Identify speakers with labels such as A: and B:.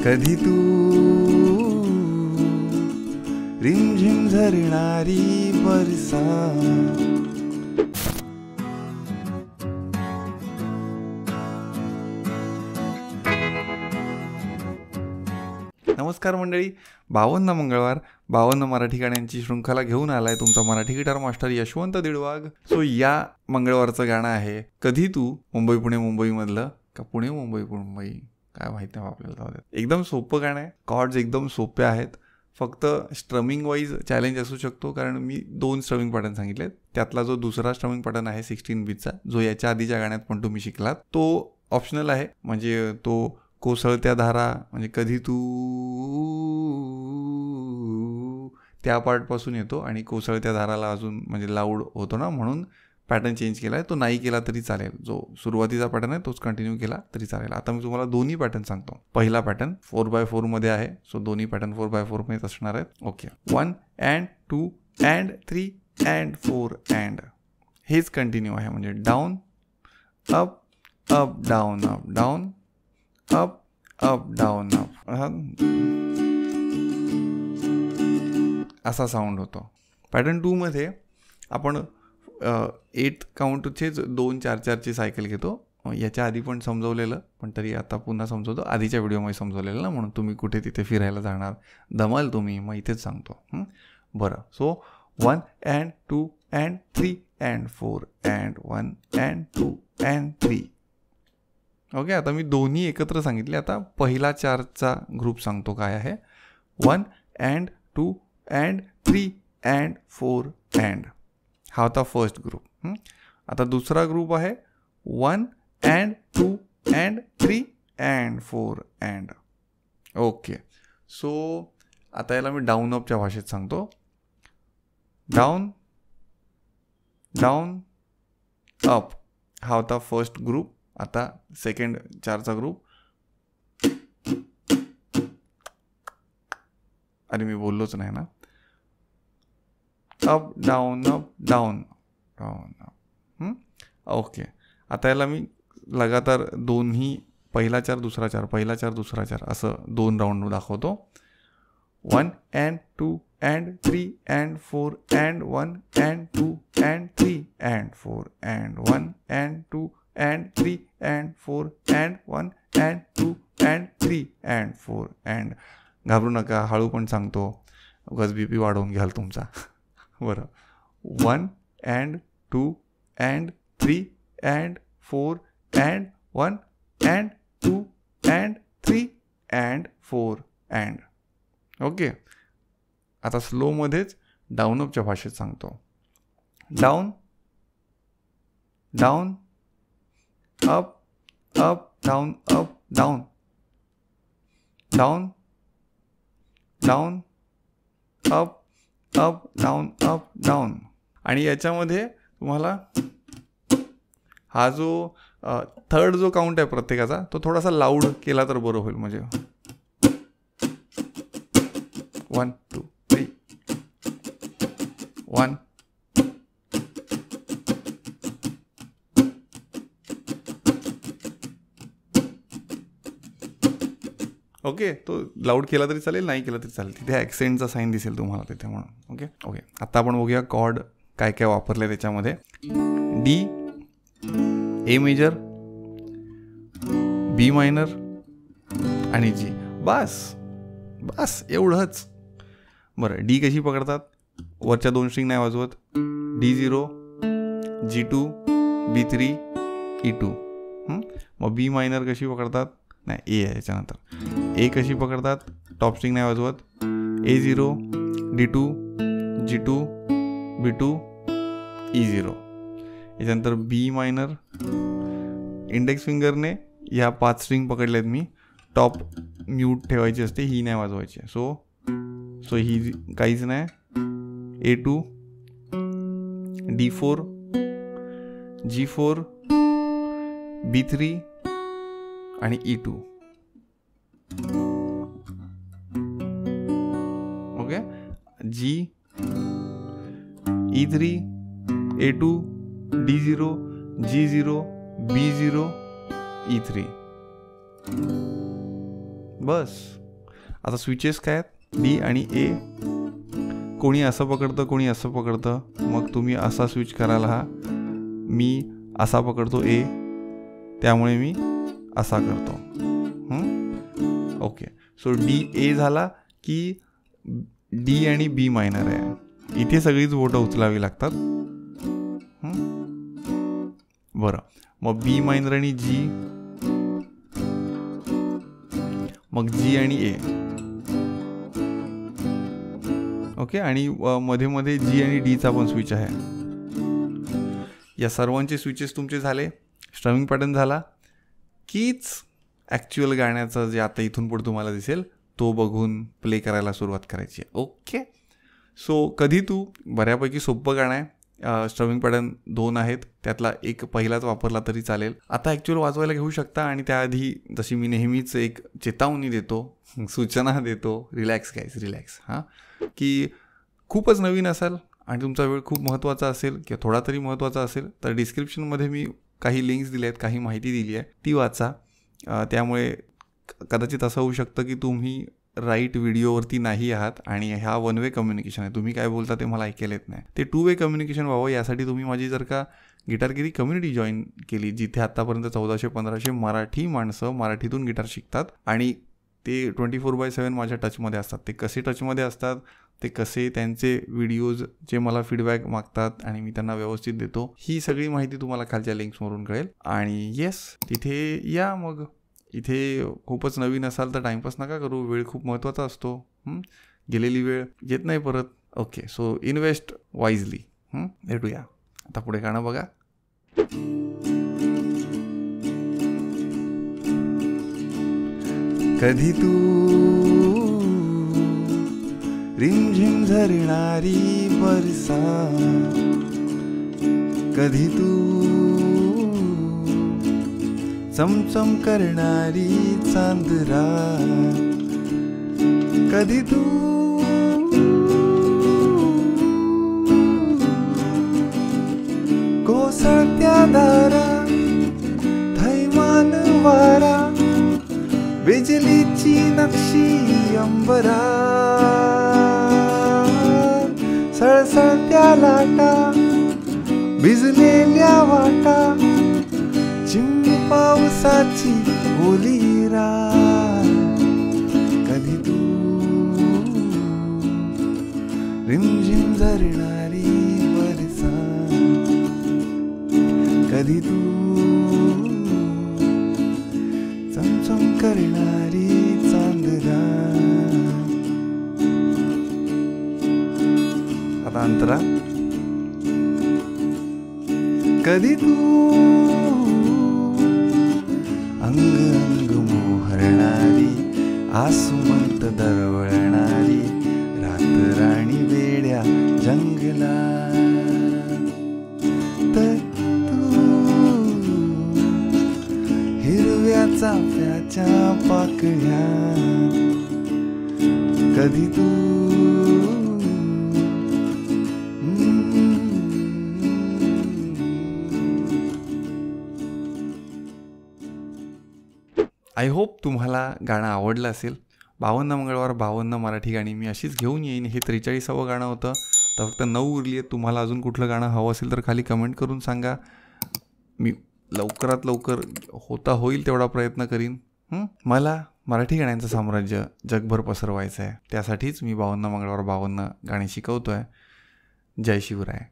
A: कधी तू रिमझिम झरणारी बरसा. नमस्कार मंडळी, 52 मंगळवार 52 मराठी गाण्यांची शृंखला घेऊन आलाय तुमचा Marathi guitar master Yashwant Didwag. So या मंगळवारचं गाणं आहे कधी तू. मुंबई पुणे मुंबई मधलं का पुणे मुंबई मुंबई काय माहिती नाही आपल्याला. एकदम सोपं गाणं आहे, कॉर्ड्स एकदम सोपे आहेत. फक्त स्ट्रमिंग वाईज चॅलेंज असू शकतो, कारण मी 2 स्ट्रमिंग पॅटर्न सांगितले. त्यातला जो दुसरा स्ट्रमिंग पॅटर्न आहे 16 बीटचा, जो याच्या आधीच्या गाण्यात पण तुम्ही शिकलात, तो ऑप्शनल आहे. म्हणजे तो कोसळत्या धारा, म्हणजे कधी तू त्या पार्टपासून येतो आणि कोसळत्या धाराला अजून म्हणजे लाऊड होतो ना, म्हणून पॅटर्न चेंज केला आहे. तो नाही केला तरी चालेल, जो सुरुवातीचा पॅटर्न आहे तोच कंटिन्यू केला तरी चालेल. आता मी तुम्हाला दोन्ही पॅटर्न सांगतो. पहिला पॅटर्न 4x4 मध्ये आहे, सो दोन्ही पॅटर्न 4x4 मध्ये असणार आहेत. Okay, 1 and 2 and 3 and 4 and हेच कंटिन्यू आहे. म्हणजे down up up down up down up up down up, असा साऊंड होतो. पॅटर्न 2 मध्ये आपण 8 काउंटचेच 2-4-4ची सायकल घेतो. याच्या आधी पण समजवलेलं, पण तरी आता पुन्हा समजवतो. आधीच्या व्हिडिओमध्ये समजवलेलं ना, म्हणून तुम्ही कुठे तिथे फिरायला जाणार दमाल तुम्ही, मग इथेच सांगतो. बरं, so 1 and 2 and 3 and 4 and 1 and 2 and 3. Okay, आता मी दोन्ही एकत्र सांगितले. आता पहिला 4चा ग्रुप सांगतो काय आहे. 1 and 2 and 3 and 4 and हा होता फर्स्ट ग्रुप. आता दुसरा ग्रुप आहे 1 and 2 and 3 and 4 and. Okay, so आता याला मी डाऊन अपच्या भाषेत सांगतो. डाऊन डाऊन अप हा होता फर्स्ट ग्रुप. आता सेकंड 4चा ग्रुप. अरे मी बोललोच नाही ना. Up down up down down up. Okay, आता याला मी लगातार दोन्ही पहिला 4 दुसरा 4 पहिला 4 दुसरा 4 असं 2 राऊंड दाखवतो. 1 and 2 and 3 and 4 and 1 and 2 and 3 and 4 and 1 and 2 and 3 and 4 and 1 and 2 and 3 and 4 and. घाबरू नका, हळू पण सांगतो, उगाच BP वाढवून घ्याल तुमचा. बरं, 1 and 2 and 3 and 4 and 1 and 2 and 3 and 4 and. Okay, आता स्लो मध्येच डाऊन अपच्या भाषेत सांगतो. Down down up up down up down down down up up down up down. आणि याच्यामध्ये तुम्हाला हा जो थर्ड जो काउंट आहे प्रत्येकाचा, तो थोडासा लाऊड केला तर बरं होईल. म्हणजे 1 2 3 1. ओके, तो लाऊड केला तरी चालेल, नाही केला तरी चालेल. तिथे ॲक्सेंटचा साईन दिसेल तुम्हाला तिथे, म्हणून. ओके ओके, आता आपण बघूया कॉर्ड काय काय वापरले त्याच्यामध्ये. डी, ए मेजर, बी मायनर आणि जी. बस बस एवढंच. बरं, डी कशी पकडतात? वरच्या 2 स्ट्रिंग नाही वाजवत. D0, G2, B3, E2. मग बी मायनर कशी पकडतात? नाही, ए आहे याच्यानंतर. ए कशी पकडतात? टॉप स्ट्रिंग नाही वाजवत. A0, D2, G2, B2, E0. याच्यानंतर बी मायनर. इंडेक्स फिंगरने ह्या 5 स्ट्रिंग पकडल्यात मी. टॉप म्यूट ठेवायची असते, ही नाही वाजवायची. सो ही काहीच नाही. A2, D4, G4, B3 आणि E2. Okay, G, E3, A2, D0, G0, B0, E3. बस. आता स्विचेस काय आहेत, डी आणि ए. कोणी असं पकडतं, कोणी असं पकडतं. मग तुम्ही असा स्विच कराल, हा मी असा पकडतो ए, त्यामुळे मी असा करतो. ओके. सो डी ए झाला की डी आणि बी मायनर आहे. इथे सगळीच बोटं उचलावी लागतात. बरं, मग बी मायनर आणि जी, मग जी आणि ए. ओके. आणि मध्ये मध्ये जी आणि डीचा पण स्विच आहे. या सर्वांचे स्विचेस तुमचे झाले. स्ट्रमिंग पॅटर्न झाला कीच ॲक्च्युअल गाण्याचं जे आता इथून पुढे तुम्हाला दिसेल तो बघून प्ले करायला सुरुवात करायची आहे. ओके. सो कधी तू बऱ्यापैकी सोपं गाणं आहे. स्ट्रमिंग पॅटर्न 2 आहेत, त्यातला एक पहिलाच वापरला तरी चालेल. आता ॲक्च्युअल वाजवायला घेऊ शकता. आणि त्याआधी जशी मी नेहमीच एक चेतावणी देतो, सूचना देतो, रिलॅक्स गाईज, रिलॅक्स. हां, की खूपच नवीन असाल आणि तुमचा वेळ खूप महत्त्वाचा असेल किंवा थोडा तरी महत्त्वाचा असेल तर डिस्क्रिप्शनमध्ये मी काही लिंक्स दिले आहेत, काही माहिती दिली आहे, ती वाचा. त्यामुळे कदाचित असं होऊ शकतं की तुम्ही राईट व्हिडिओवरती नाही आहात आणि हा वन वे कम्युनिकेशन आहे. तुम्ही काय बोलता ते मला ऐकायला येत नाही. ते 2 वे कम्युनिकेशन व्हावं यासाठी तुम्ही माझी जर का गिटारगिरी कम्युनिटी जॉईन केली, जिथे आत्तापर्यंत 1400-1500 मराठी माणसं मराठीतून गिटार शिकतात आणि ते 24/7 माझ्या टचमध्ये असतात. ते कसे टचमध्ये असतात, ते कसे त्यांचे व्हिडिओज जे मला फीडबॅक मागतात आणि मी त्यांना व्यवस्थित देतो, ही सगळी माहिती तुम्हाला खालच्या लिंक्सवरून कळेल. आणि येस, तिथे या. मग इथे खूपच नवीन असाल तर टाईमपास नका करू. वेळ खूप महत्त्वाचा असतो. गेलेली वेळ येत नाही परत. ओके. So invest wisely. भेटूया. आता पुढे गाणं बघा. कधी तू रिमझिम झरणारी बरसात, कधी तू चमचम करणारी चांदरा, कधी तू कोसळत्या दारा, थैमान वारा, बिजलीची नक्षी अंबरा, सळसळत्या लाटा, भिजलेल्या वाटा, चिंब पावसाची ओली रात, कधी तू रिमझिम झरणारी बरसात, कधी तू चमचम करणारी चांदरा. आता अंतरा. कधी तू अंग अंग मोहरणारी, आसुमंत दरवळणारी, रात राणी वेड्या जंगला, तर तू हिरव्या चाफ्याच्या पाकळ्या, कधी तू आय होप तुम्हाला गाणं आवडलं असेल. 52 मंगळवार 52 मराठी गाणी मी अशीच घेऊन येईन. हे 43वं गाणं होतं. तर फक्त 9 उरली आहेत. तुम्हाला अजून कुठलं गाणं हवं असेल तर खाली कमेंट करून सांगा. मी लवकरात लवकर होईल तेवढा प्रयत्न करीन. मला मराठी गाण्यांचं साम्राज्य जगभर पसरवायचं आहे. त्यासाठीच मी 52 मंगळवार 52 गाणी शिकवतो आहे. जय शिवराय.